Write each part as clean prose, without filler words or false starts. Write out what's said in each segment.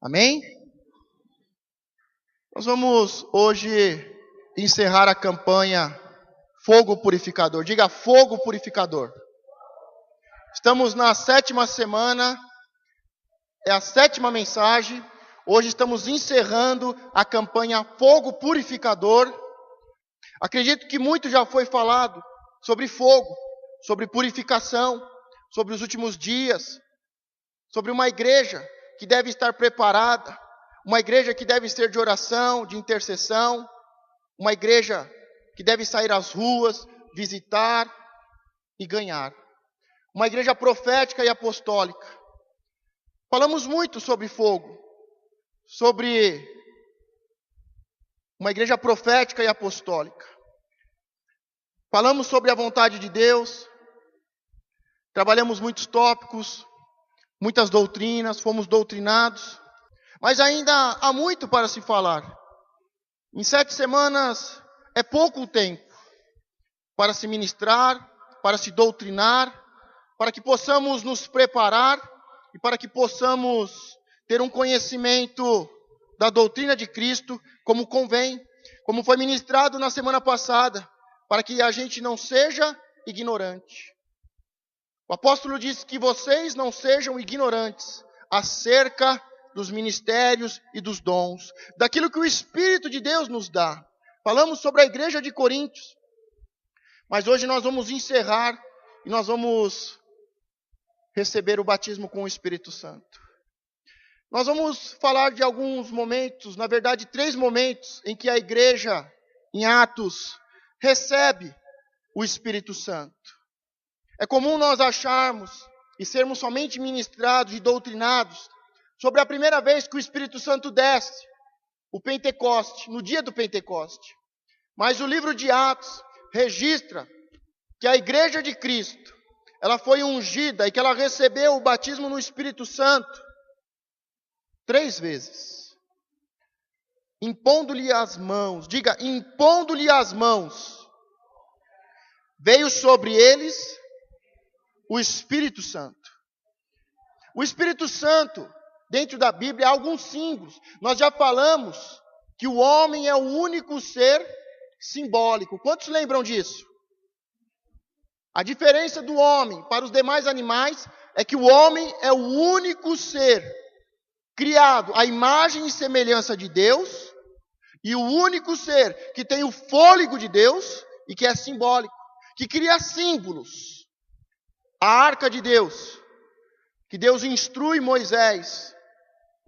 Amém? Nós vamos hoje encerrar a campanha Fogo Purificador. Diga Fogo Purificador. Estamos na 7ª semana, é a 7ª mensagem. Hoje estamos encerrando a campanha Fogo Purificador. Acredito que muito já foi falado sobre fogo, sobre purificação, sobre os últimos dias, sobre uma igreja que deve estar preparada, uma igreja que deve ser de oração, de intercessão, uma igreja que deve sair às ruas, visitar e ganhar. Uma igreja profética e apostólica. Falamos muito sobre fogo, sobre uma igreja profética e apostólica. Falamos sobre a vontade de Deus, trabalhamos muitos tópicos, muitas doutrinas, fomos doutrinados, mas ainda há muito para se falar. Em 7 semanas é pouco tempo para se ministrar, para se doutrinar, para que possamos nos preparar e para que possamos ter um conhecimento da doutrina de Cristo como convém, como foi ministrado na semana passada, para que a gente não seja ignorante. O apóstolo disse que vocês não sejam ignorantes acerca dos ministérios e dos dons, daquilo que o Espírito de Deus nos dá. Falamos sobre a igreja de Coríntios, mas hoje nós vamos encerrar e nós vamos receber o batismo com o Espírito Santo. Nós vamos falar de alguns momentos, na verdade 3 momentos, em que a igreja, em Atos, recebe o Espírito Santo. É comum nós acharmos e sermos somente ministrados e doutrinados sobre a primeira vez que o Espírito Santo desce, o Pentecoste, no dia do Pentecoste. Mas o livro de Atos registra que a igreja de Cristo, ela foi ungida e que ela recebeu o batismo no Espírito Santo 3 vezes. Impondo-lhe as mãos, diga, impondo-lhe as mãos, veio sobre eles o Espírito Santo. O Espírito Santo, dentro da Bíblia, há alguns símbolos. Nós já falamos que o homem é o único ser simbólico. Quantos lembram disso? A diferença do homem para os demais animais é que o homem é o único ser criado à imagem e semelhança de Deus e o único ser que tem o fôlego de Deus e que é simbólico, que cria símbolos. A arca de Deus, que Deus instrui Moisés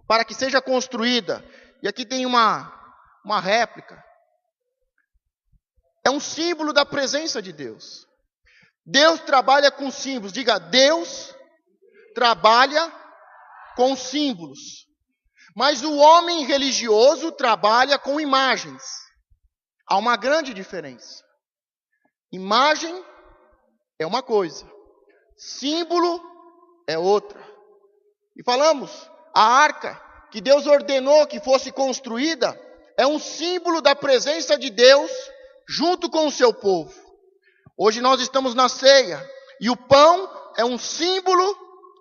para que seja construída. E aqui tem uma réplica. É um símbolo da presença de Deus. Deus trabalha com símbolos. Diga, Deus trabalha com símbolos. Mas o homem religioso trabalha com imagens. Há uma grande diferença. Imagem é uma coisa. Símbolo é outra. E falamos, a arca que Deus ordenou que fosse construída é um símbolo da presença de Deus junto com o seu povo. Hoje nós estamos na ceia e o pão é um símbolo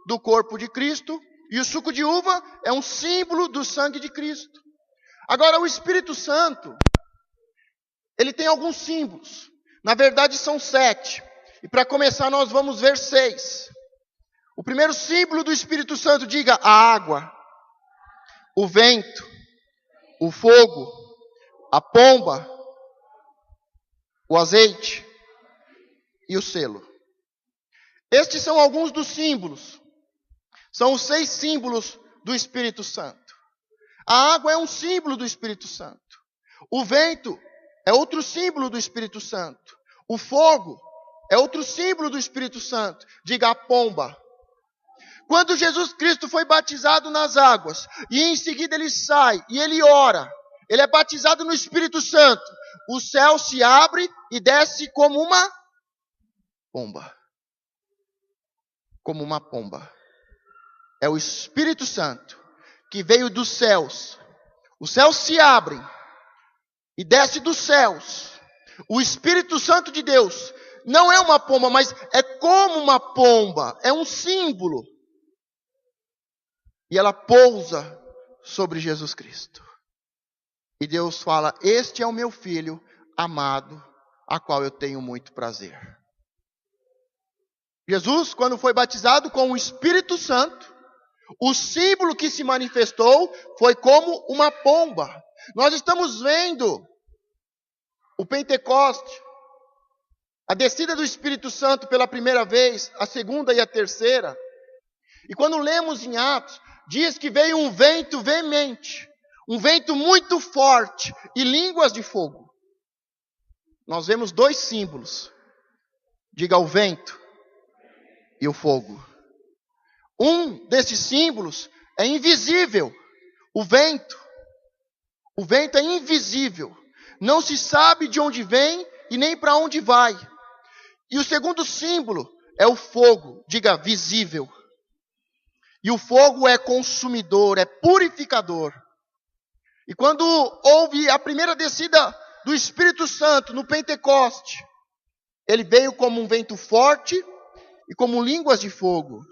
do corpo de Cristo e o suco de uva é um símbolo do sangue de Cristo. Agora o Espírito Santo, ele tem alguns símbolos. Na verdade são 7. E para começar nós vamos ver 6. O primeiro símbolo do Espírito Santo, diga, a água, o vento, o fogo, a pomba, o azeite e o selo. Estes são alguns dos símbolos. São os 6 símbolos do Espírito Santo. A água é um símbolo do Espírito Santo. O vento é outro símbolo do Espírito Santo. O fogo é outro símbolo do Espírito Santo. Diga, a pomba. Quando Jesus Cristo foi batizado nas águas, e em seguida ele sai, e ele ora, ele é batizado no Espírito Santo, o céu se abre e desce como uma pomba. Como uma pomba. É o Espírito Santo que veio dos céus. Os céus se abrem e desce dos céus. O Espírito Santo de Deus não é uma pomba, mas é como uma pomba, é um símbolo. E ela pousa sobre Jesus Cristo. E Deus fala: este é o meu filho amado, a qual eu tenho muito prazer. Jesus, quando foi batizado com o Espírito Santo, o símbolo que se manifestou foi como uma pomba. Nós estamos vendo o Pentecoste, a descida do Espírito Santo pela primeira vez, a segunda e a terceira. E quando lemos em Atos, diz que veio um vento veemente, um vento muito forte e línguas de fogo. Nós vemos dois símbolos. Diga: o vento e o fogo. Um desses símbolos é invisível. O vento é invisível. Não se sabe de onde vem e nem para onde vai. E o segundo símbolo é o fogo. Diga: visível. E o fogo é consumidor, é purificador. E quando houve a primeira descida do Espírito Santo no Pentecoste, ele veio como um vento forte e como línguas de fogo.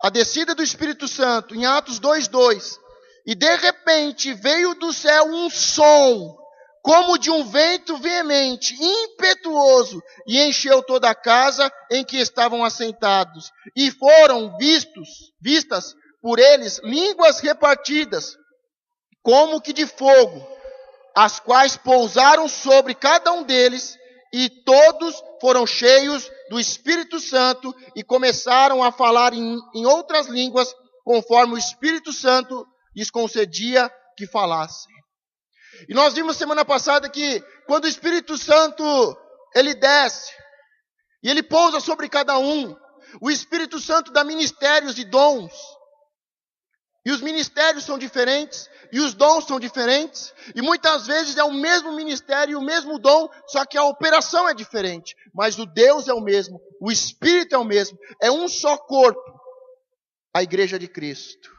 A descida do Espírito Santo, em Atos 2:2. E de repente veio do céu um som, como de um vento veemente, impetuoso, e encheu toda a casa em que estavam assentados. E foram vistas por eles línguas repartidas, como que de fogo, as quais pousaram sobre cada um deles, e todos foram cheios do Espírito Santo e começaram a falar em outras línguas, conforme o Espírito Santo lhes concedia que falassem. E nós vimos semana passada que quando o Espírito Santo ele desce e ele pousa sobre cada um, o Espírito Santo dá ministérios e dons. E os ministérios são diferentes, e os dons são diferentes, e muitas vezes é o mesmo ministério e o mesmo dom, só que a operação é diferente. Mas o Deus é o mesmo, o Espírito é o mesmo, é um só corpo, a igreja de Cristo.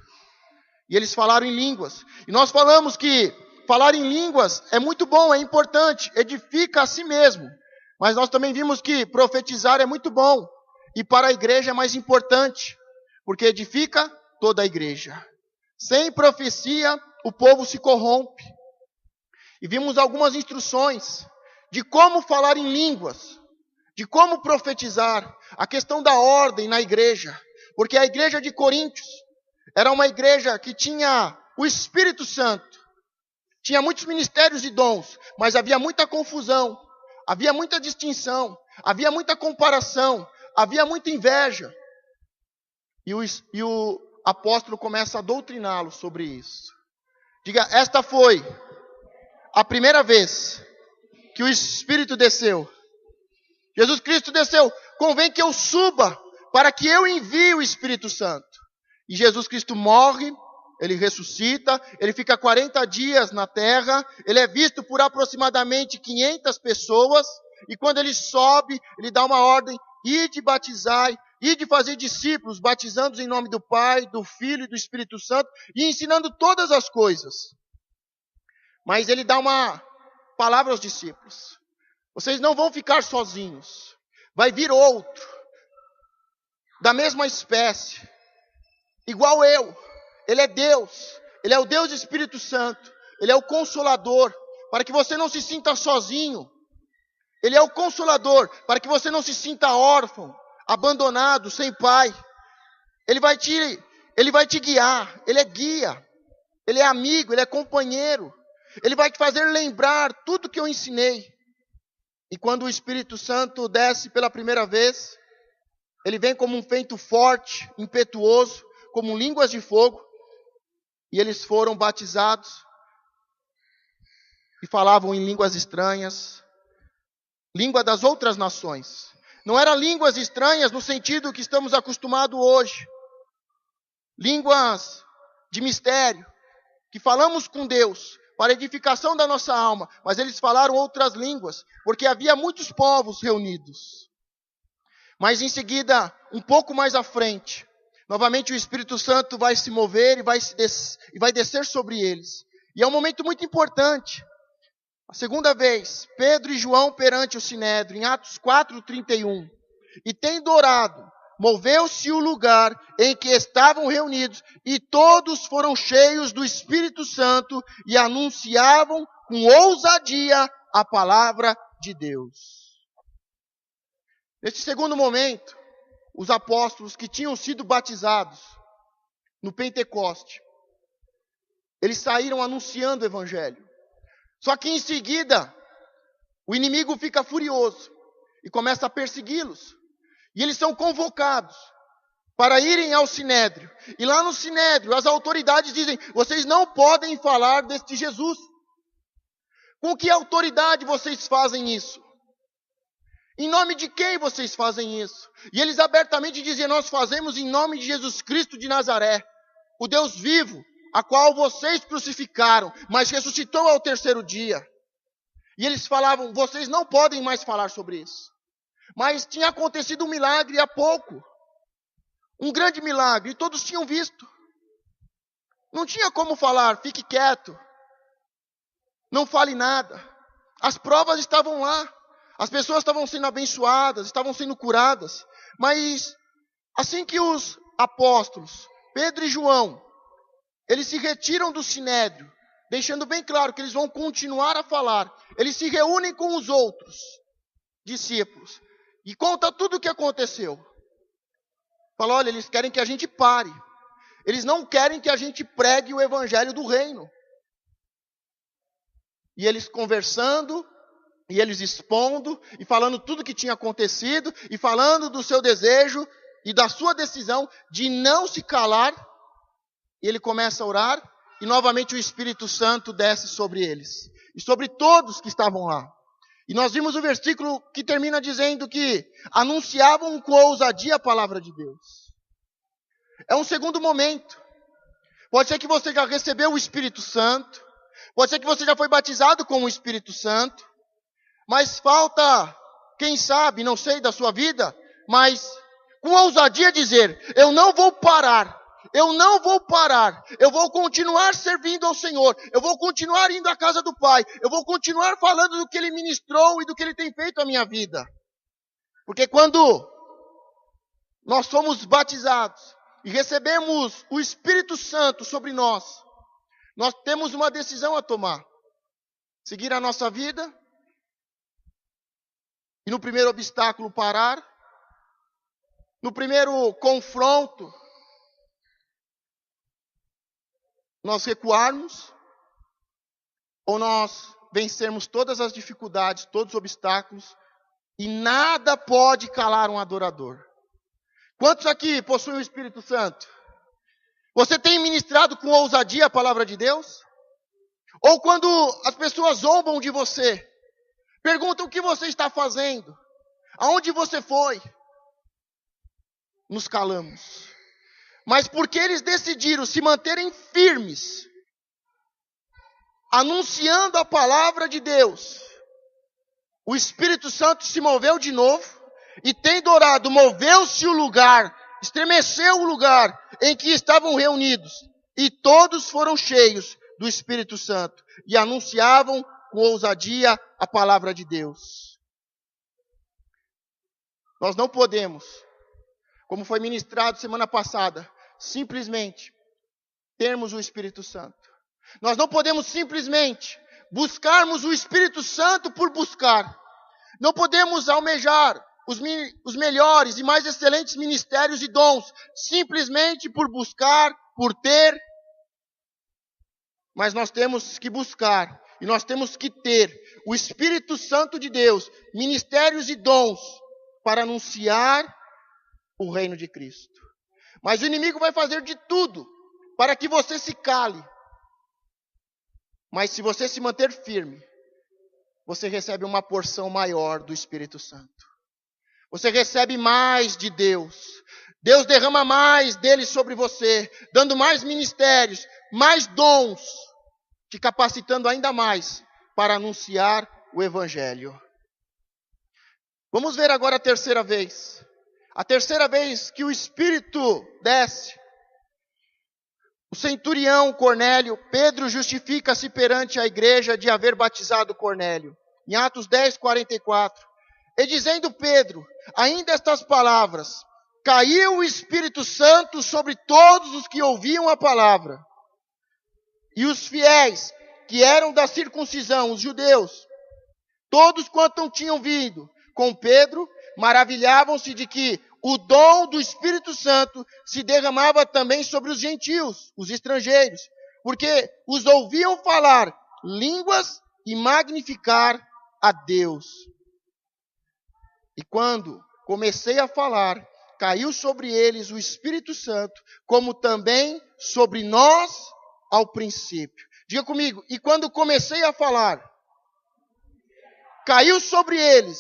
E eles falaram em línguas. E nós falamos que falar em línguas é muito bom, é importante, edifica a si mesmo. Mas nós também vimos que profetizar é muito bom, e para a igreja é mais importante, porque edifica toda a igreja. Sem profecia, o povo se corrompe. E vimos algumas instruções de como falar em línguas, de como profetizar, a questão da ordem na igreja. Porque a igreja de Coríntios era uma igreja que tinha o Espírito Santo, tinha muitos ministérios e dons, mas havia muita confusão, havia muita distinção, havia muita comparação, havia muita inveja. E o apóstolo começa a doutriná-lo sobre isso. Diga: esta foi a primeira vez que o Espírito desceu. Jesus Cristo desceu. Convém que eu suba para que eu envie o Espírito Santo. E Jesus Cristo morre, ele ressuscita, ele fica 40 dias na terra, ele é visto por aproximadamente 500 pessoas, e quando ele sobe, ele dá uma ordem: ide batizai, e de fazer discípulos, batizando-os em nome do Pai, do Filho e do Espírito Santo, e ensinando todas as coisas. Mas ele dá uma palavra aos discípulos: vocês não vão ficar sozinhos, vai vir outro, da mesma espécie, igual eu. Ele é Deus, ele é o Deus Espírito Santo, ele é o Consolador, para que você não se sinta sozinho. Ele é o Consolador, para que você não se sinta órfão, abandonado, sem pai. Ele vai te guiar, ele é guia, ele é amigo, ele é companheiro. Ele vai te fazer lembrar tudo que eu ensinei. E quando o Espírito Santo desce pela primeira vez, ele vem como um vento forte, impetuoso, como línguas de fogo. E eles foram batizados e falavam em línguas estranhas, língua das outras nações. Não eram línguas estranhas no sentido que estamos acostumados hoje. Línguas de mistério, que falamos com Deus para edificação da nossa alma, mas eles falaram outras línguas, porque havia muitos povos reunidos. Mas em seguida, um pouco mais à frente, Novamente o Espírito Santo vai se mover e vai descer sobre eles. E é um momento muito importante. A segunda vez, Pedro e João perante o Sinédrio, em Atos 4:31. E tendo orado, moveu-se o lugar em que estavam reunidos, e todos foram cheios do Espírito Santo e anunciavam com ousadia a palavra de Deus. Neste segundo momento, os apóstolos que tinham sido batizados no Pentecoste, eles saíram anunciando o Evangelho. Só que em seguida, o inimigo fica furioso e começa a persegui-los. E eles são convocados para irem ao Sinédrio. E lá no Sinédrio, as autoridades dizem: vocês não podem falar deste Jesus. Com que autoridade vocês fazem isso? Em nome de quem vocês fazem isso? E eles abertamente diziam: nós fazemos em nome de Jesus Cristo de Nazaré, o Deus vivo, a qual vocês crucificaram, mas ressuscitou ao terceiro dia. E eles falavam: vocês não podem mais falar sobre isso. Mas tinha acontecido um milagre há pouco. Um grande milagre, e todos tinham visto. Não tinha como falar: fique quieto, não fale nada. As provas estavam lá. As pessoas estavam sendo abençoadas, estavam sendo curadas. Mas assim que os apóstolos, Pedro e João, eles se retiram do Sinédrio, deixando bem claro que eles vão continuar a falar. Eles se reúnem com os outros discípulos e conta tudo o que aconteceu. Fala: olha, eles querem que a gente pare. Eles não querem que a gente pregue o evangelho do reino. E eles conversando, e eles expondo, e falando tudo o que tinha acontecido, e falando do seu desejo e da sua decisão de não se calar. E ele começa a orar, e novamente o Espírito Santo desce sobre eles, e sobre todos que estavam lá. E nós vimos o versículo que termina dizendo que anunciavam com ousadia a palavra de Deus. É um segundo momento. Pode ser que você já recebeu o Espírito Santo, pode ser que você já foi batizado com o Espírito Santo, mas falta, quem sabe, não sei da sua vida, mas com ousadia dizer: eu não vou parar. Eu não vou parar, eu vou continuar servindo ao Senhor, eu vou continuar indo à casa do Pai, eu vou continuar falando do que Ele ministrou e do que Ele tem feito à minha vida. Porque quando nós somos batizados e recebemos o Espírito Santo sobre nós temos uma decisão a tomar: seguir a nossa vida e no primeiro obstáculo parar, no primeiro confronto nós recuarmos, ou nós vencermos todas as dificuldades, todos os obstáculos, e nada pode calar um adorador. Quantos aqui possuem o Espírito Santo? Você tem ministrado com ousadia a palavra de Deus? Ou quando as pessoas zombam de você, perguntam o que você está fazendo, aonde você foi, nos calamos. Mas porque eles decidiram se manterem firmes, anunciando a palavra de Deus, o Espírito Santo se moveu de novo, e tendo orado, moveu-se o lugar, estremeceu o lugar em que estavam reunidos, e todos foram cheios do Espírito Santo, e anunciavam com ousadia a palavra de Deus. Nós não podemos, como foi ministrado semana passada, simplesmente termos o Espírito Santo. Nós não podemos simplesmente buscarmos o Espírito Santo por buscar. Não podemos almejar os melhores e mais excelentes ministérios e dons simplesmente por buscar, por ter. Mas nós temos que buscar e nós temos que ter o Espírito Santo de Deus, ministérios e dons para anunciar o reino de Cristo. Mas o inimigo vai fazer de tudo para que você se cale. Mas se você se manter firme, você recebe uma porção maior do Espírito Santo. Você recebe mais de Deus. Deus derrama mais dele sobre você, dando mais ministérios, mais dons, te capacitando ainda mais para anunciar o Evangelho. Vamos ver agora a terceira vez. a terceira vez que o Espírito desce, o centurião Cornélio, Pedro justifica-se perante a igreja de haver batizado Cornélio. Em Atos 10, 44. E dizendo Pedro, ainda estas palavras, caiu o Espírito Santo sobre todos os que ouviam a palavra. E os fiéis, que eram da circuncisão, os judeus, todos quanto tinham vindo com Pedro, maravilhavam-se de que o dom do Espírito Santo se derramava também sobre os gentios, os estrangeiros, porque os ouviam falar línguas e magnificar a Deus. E quando comecei a falar, caiu sobre eles o Espírito Santo, como também sobre nós ao princípio. Diga comigo, e quando comecei a falar, caiu sobre eles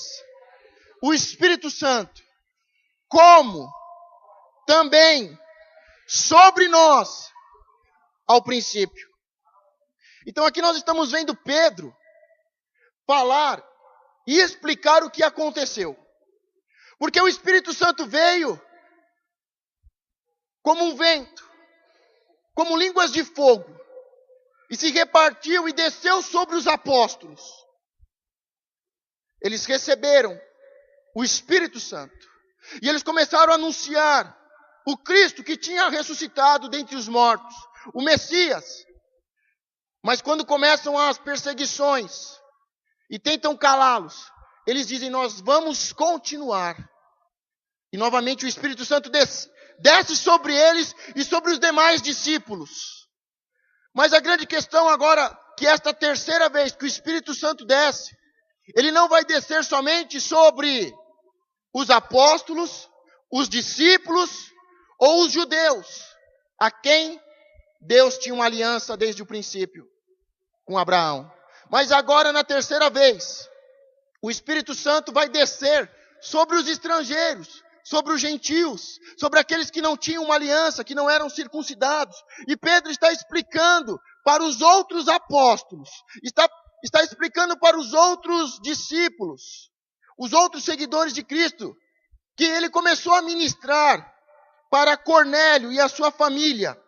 o Espírito Santo, como também sobre nós ao princípio. Então aqui nós estamos vendo Pedro falar e explicar o que aconteceu. Porque o Espírito Santo veio como um vento, como línguas de fogo, e se repartiu e desceu sobre os apóstolos. Eles receberam o Espírito Santo. E eles começaram a anunciar o Cristo que tinha ressuscitado dentre os mortos, o Messias. Mas quando começam as perseguições e tentam calá-los, eles dizem, nós vamos continuar. E novamente o Espírito Santo desce sobre eles e sobre os demais discípulos. Mas a grande questão agora, que esta terceira vez que o Espírito Santo desce, ele não vai descer somente sobre os apóstolos, os discípulos ou os judeus, a quem Deus tinha uma aliança desde o princípio com Abraão. Mas agora, na terceira vez, o Espírito Santo vai descer sobre os estrangeiros, sobre os gentios, sobre aqueles que não tinham uma aliança, que não eram circuncidados. E Pedro está explicando para os outros apóstolos, está explicando para os outros discípulos, os outros seguidores de Cristo, que ele começou a ministrar para Cornélio e a sua família.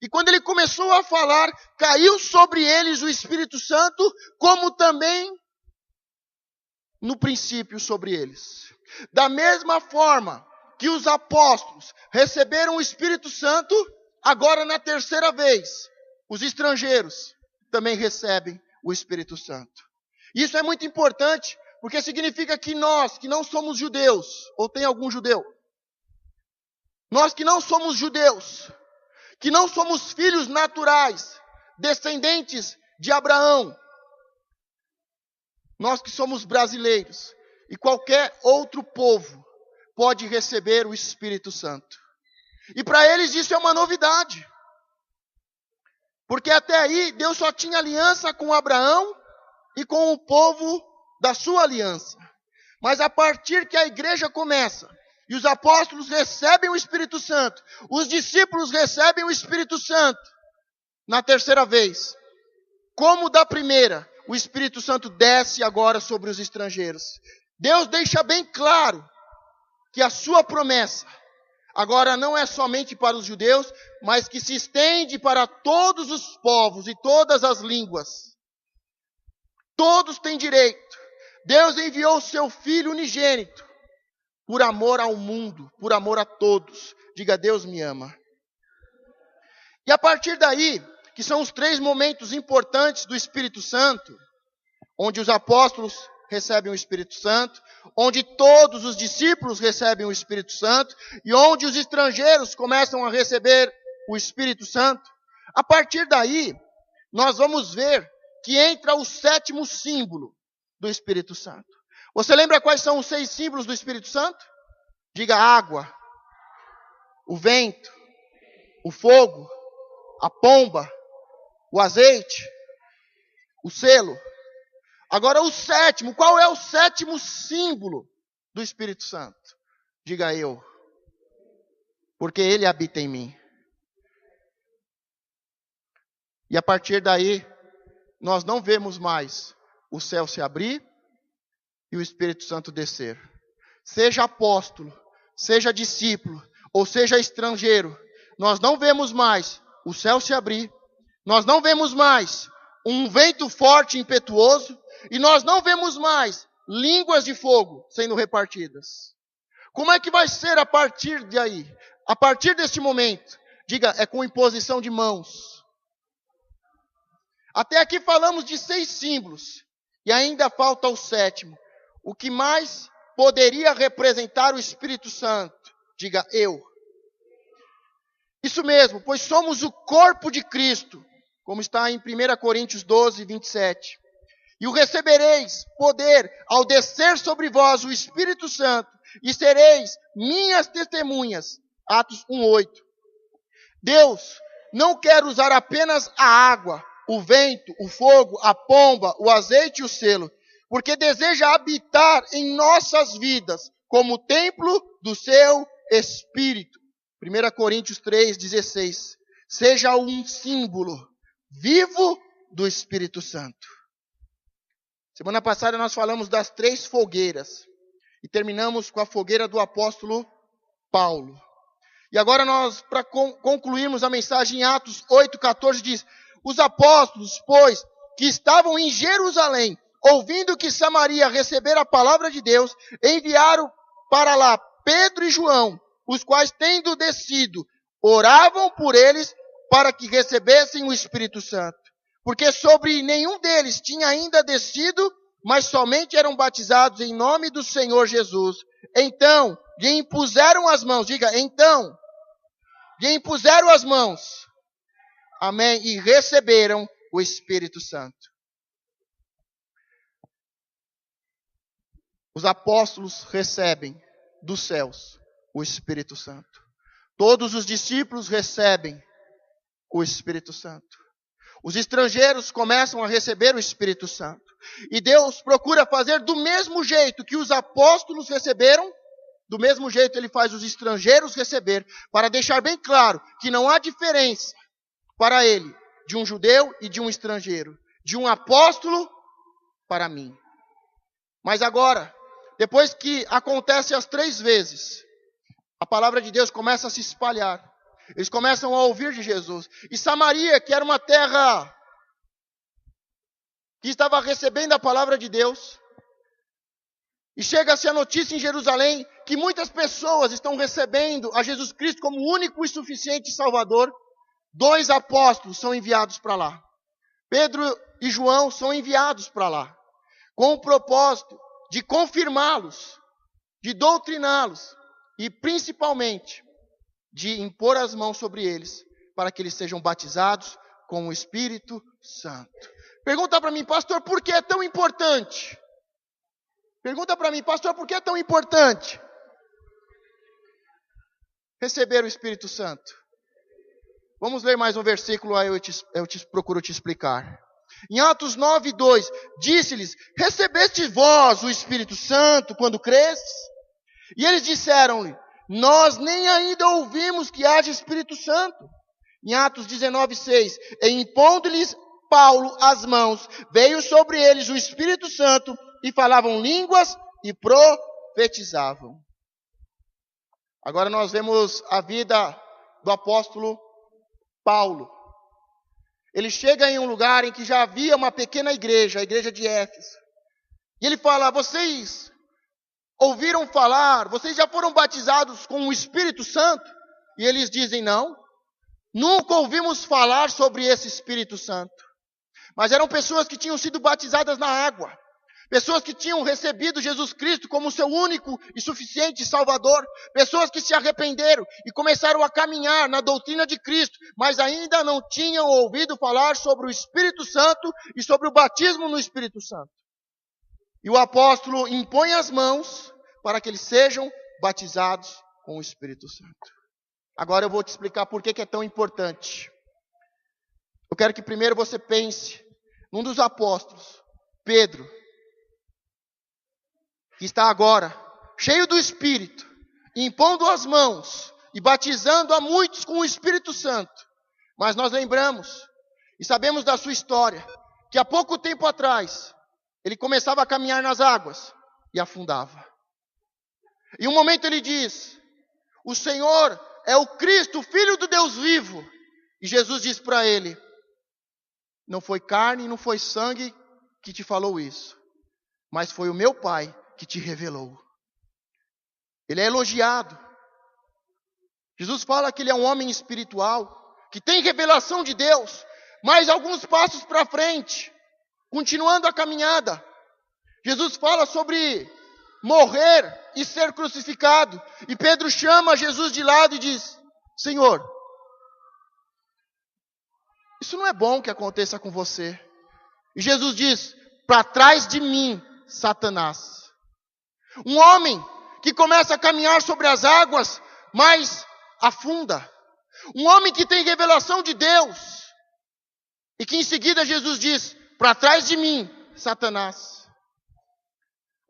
E quando ele começou a falar, caiu sobre eles o Espírito Santo, como também no princípio sobre eles. Da mesma forma que os apóstolos receberam o Espírito Santo, agora na terceira vez, os estrangeiros também recebem o Espírito Santo. Isso é muito importante, porque significa que nós, que não somos judeus, ou tem algum judeu? Nós que não somos judeus, que não somos filhos naturais, descendentes de Abraão, nós que somos brasileiros, e qualquer outro povo pode receber o Espírito Santo. E para eles isso é uma novidade. Porque até aí Deus só tinha aliança com Abraão e com o povo da sua aliança. Mas a partir que a igreja começa, e os apóstolos recebem o Espírito Santo, os discípulos recebem o Espírito Santo, na terceira vez, como da primeira, o Espírito Santo desce agora sobre os estrangeiros. Deus deixa bem claro que a sua promessa agora não é somente para os judeus, mas que se estende para todos os povos e todas as línguas. Todos têm direito. Deus enviou o seu Filho unigênito por amor ao mundo, por amor a todos. Diga, Deus me ama. E a partir daí, que são os três momentos importantes do Espírito Santo, onde os apóstolos recebem o Espírito Santo, onde todos os discípulos recebem o Espírito Santo, e onde os estrangeiros começam a receber o Espírito Santo. A partir daí, nós vamos ver que entra o sétimo símbolo do Espírito Santo. Você lembra quais são os 6 símbolos do Espírito Santo? Diga: água, o vento, o fogo, a pomba, o azeite, o selo. Agora o sétimo, qual é o sétimo símbolo do Espírito Santo? Diga: eu. Porque ele habita em mim. E a partir daí, nós não vemos mais o céu se abrir e o Espírito Santo descer. Seja apóstolo, seja discípulo ou seja estrangeiro, nós não vemos mais o céu se abrir, nós não vemos mais um vento forte e impetuoso, e nós não vemos mais línguas de fogo sendo repartidas. Como é que vai ser a partir de aí? A partir deste momento? Diga, é com imposição de mãos. Até aqui falamos de 6 símbolos, e ainda falta o 7º. O que mais poderia representar o Espírito Santo? Diga, eu. Isso mesmo, pois somos o corpo de Cristo, como está em 1 Coríntios 12, 27. E o recebereis poder ao descer sobre vós o Espírito Santo, e sereis minhas testemunhas. Atos 1:8. Deus não quer usar apenas a água, o vento, o fogo, a pomba, o azeite e o selo, porque deseja habitar em nossas vidas como templo do seu Espírito. 1 Coríntios 3:16. Seja um símbolo vivo do Espírito Santo. Semana passada nós falamos das 3 fogueiras e terminamos com a fogueira do apóstolo Paulo. E agora nós, para concluirmos a mensagem em Atos 8:14, diz: os apóstolos, pois, que estavam em Jerusalém, ouvindo que Samaria recebera a palavra de Deus, enviaram para lá Pedro e João, os quais, tendo descido, oravam por eles para que recebessem o Espírito Santo. Porque sobre nenhum deles tinha ainda descido, mas somente eram batizados em nome do Senhor Jesus. Então, lhe impuseram as mãos. Diga, então, lhe impuseram as mãos. Amém. E receberam o Espírito Santo. Os apóstolos recebem dos céus o Espírito Santo. Todos os discípulos recebem o Espírito Santo. Os estrangeiros começam a receber o Espírito Santo. E Deus procura fazer do mesmo jeito que os apóstolos receberam, do mesmo jeito Ele faz os estrangeiros receber, para deixar bem claro que não há diferença para Ele de um judeu e de um estrangeiro, de um apóstolo para mim. Mas agora, depois que acontece as 3 vezes, a palavra de Deus começa a se espalhar. Eles começam a ouvir de Jesus. E Samaria, que era uma terra que estava recebendo a palavra de Deus, e chega-se a notícia em Jerusalém que muitas pessoas estão recebendo a Jesus Cristo como único e suficiente Salvador. 2 apóstolos são enviados para lá. Pedro e João são enviados para lá, com o propósito de confirmá-los, de doutriná-los e principalmente de impor as mãos sobre eles, para que eles sejam batizados com o Espírito Santo. Pergunta para mim, pastor, por que é tão importante? Pergunta para mim, pastor, por que é tão importante receber o Espírito Santo? Vamos ler mais um versículo, aí eu procuro te explicar. Em Atos 9:2, disse-lhes: recebeste vós o Espírito Santo quando cresces? E eles disseram-lhe: nós nem ainda ouvimos que haja Espírito Santo. Em Atos 19:6, e impondo-lhes Paulo as mãos, veio sobre eles o Espírito Santo, e falavam línguas e profetizavam. Agora nós vemos a vida do apóstolo Paulo. Ele chega em um lugar em que já havia uma pequena igreja, a igreja de Éfeso. E ele fala: vocês ouviram falar, vocês já foram batizados com o Espírito Santo? E eles dizem: não, nunca ouvimos falar sobre esse Espírito Santo. Mas eram pessoas que tinham sido batizadas na água. Pessoas que tinham recebido Jesus Cristo como seu único e suficiente Salvador. Pessoas que se arrependeram e começaram a caminhar na doutrina de Cristo, mas ainda não tinham ouvido falar sobre o Espírito Santo e sobre o batismo no Espírito Santo. E o apóstolo impõe as mãos para que eles sejam batizados com o Espírito Santo. Agora eu vou te explicar por que é tão importante. Eu quero que primeiro você pense num dos apóstolos, Pedro, que está agora cheio do Espírito, impondo as mãos e batizando a muitos com o Espírito Santo. Mas nós lembramos e sabemos da sua história, que há pouco tempo atrás, ele começava a caminhar nas águas e afundava. E um momento ele diz: o Senhor é o Cristo, o Filho do Deus vivo. E Jesus diz para ele: não foi carne e não foi sangue que te falou isso, mas foi o meu Pai que te revelou. Ele é elogiado. Jesus fala que ele é um homem espiritual, que tem revelação de Deus, mas alguns passos para frente, continuando a caminhada, Jesus fala sobre morrer e ser crucificado. E Pedro chama Jesus de lado e diz: Senhor, isso não é bom que aconteça com você. E Jesus diz: para trás de mim, Satanás. Um homem que começa a caminhar sobre as águas, mas afunda. Um homem que tem revelação de Deus, e que em seguida Jesus diz: para trás de mim, Satanás.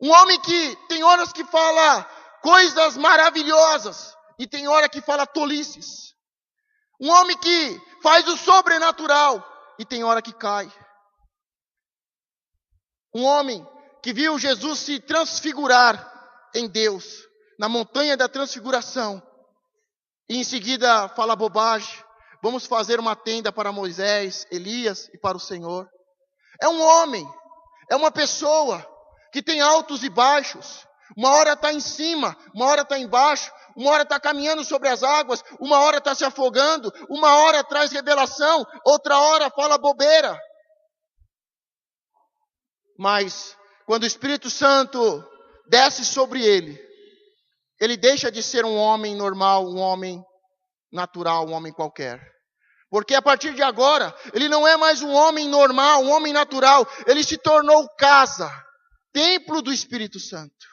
Um homem que tem horas que fala coisas maravilhosas, e tem hora que fala tolices. Um homem que faz o sobrenatural, e tem hora que cai. Um homem que viu Jesus se transfigurar em Deus, na montanha da transfiguração, e em seguida fala bobagem: vamos fazer uma tenda para Moisés, Elias e para o Senhor. É um homem, é uma pessoa que tem altos e baixos. Uma hora está em cima, uma hora está embaixo, uma hora está caminhando sobre as águas, uma hora está se afogando, uma hora traz revelação, outra hora fala bobeira. Mas quando o Espírito Santo desce sobre ele, ele deixa de ser um homem normal, um homem natural, um homem qualquer. Porque a partir de agora, ele não é mais um homem normal, um homem natural. Ele se tornou casa, templo do Espírito Santo.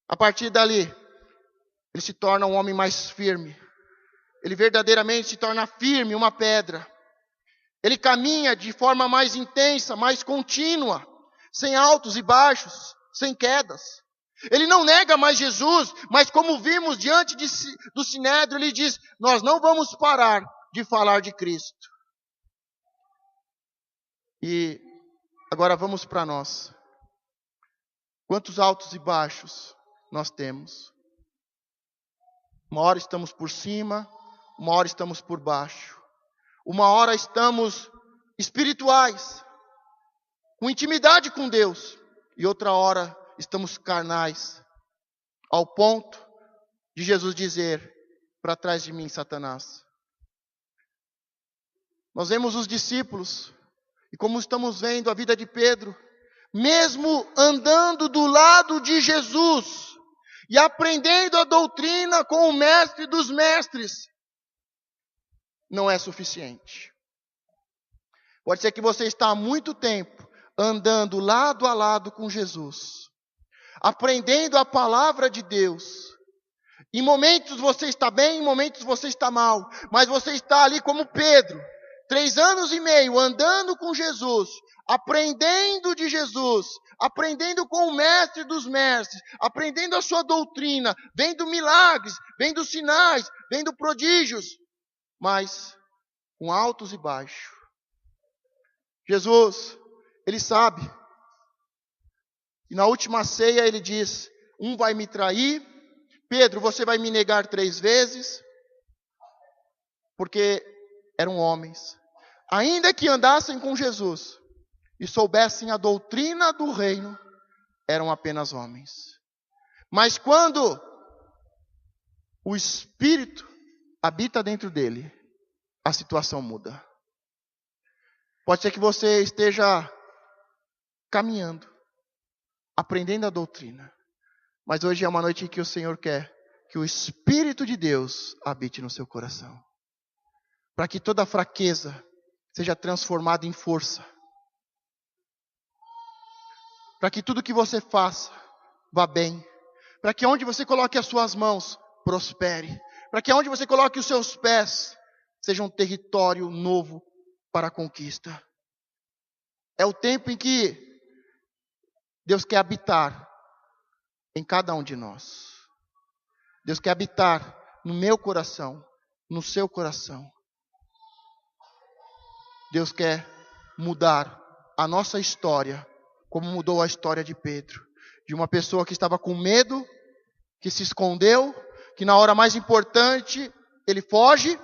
A partir dali, ele se torna um homem mais firme. Ele verdadeiramente se torna firme, uma pedra. Ele caminha de forma mais intensa, mais contínua, sem altos e baixos, sem quedas. Ele não nega mais Jesus, mas como vimos diante do Sinédrio, ele diz: nós não vamos parar de falar de Cristo. E agora vamos para nós. Quantos altos e baixos nós temos? Uma hora estamos por cima, uma hora estamos por baixo. Uma hora estamos espirituais, com intimidade com Deus, e outra hora estamos carnais, ao ponto de Jesus dizer: para trás de mim, Satanás. Nós vemos os discípulos, e como estamos vendo a vida de Pedro, mesmo andando do lado de Jesus, e aprendendo a doutrina com o mestre dos mestres, não é suficiente. Pode ser que você está há muito tempo andando lado a lado com Jesus, aprendendo a palavra de Deus. Em momentos você está bem, em momentos você está mal, mas você está ali como Pedro, 3 anos e meio andando com Jesus, aprendendo de Jesus, aprendendo com o mestre dos mestres, aprendendo a sua doutrina, vendo milagres, vendo sinais, vendo prodígios, mas com altos e baixos. Jesus, ele sabe. E na última ceia ele diz: um vai me trair, Pedro, você vai me negar 3 vezes, porque eram homens. Ainda que andassem com Jesus e soubessem a doutrina do reino, eram apenas homens. Mas quando o Espírito habita dentro dele, a situação muda. Pode ser que você esteja caminhando, aprendendo a doutrina, mas hoje é uma noite em que o Senhor quer que o Espírito de Deus habite no seu coração, para que toda fraqueza seja transformada em força, para que tudo que você faça vá bem, para que onde você coloque as suas mãos prospere, para que onde você coloque os seus pés seja um território novo para a conquista. É o tempo em que Deus quer habitar em cada um de nós. Deus quer habitar no meu coração, no seu coração. Deus quer mudar a nossa história, como mudou a história de Pedro. De uma pessoa que estava com medo, que se escondeu, que na hora mais importante ele foge,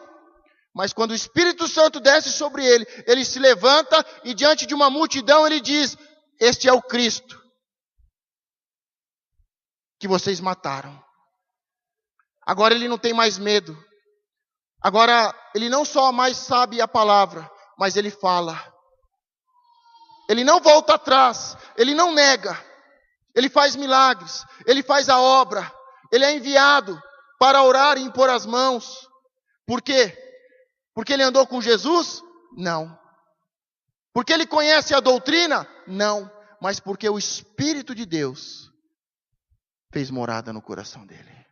mas quando o Espírito Santo desce sobre ele, ele se levanta e diante de uma multidão ele diz: este é o Cristo que vocês mataram. Agora ele não tem mais medo. Agora ele não só mais sabe a palavra, mas ele fala. Ele não volta atrás, ele não nega. Ele faz milagres, ele faz a obra. Ele é enviado para orar e impor as mãos. Por quê? Porque ele andou com Jesus? Não. Porque ele conhece a doutrina? Não. Mas porque o Espírito de Deus fez morada no coração dele.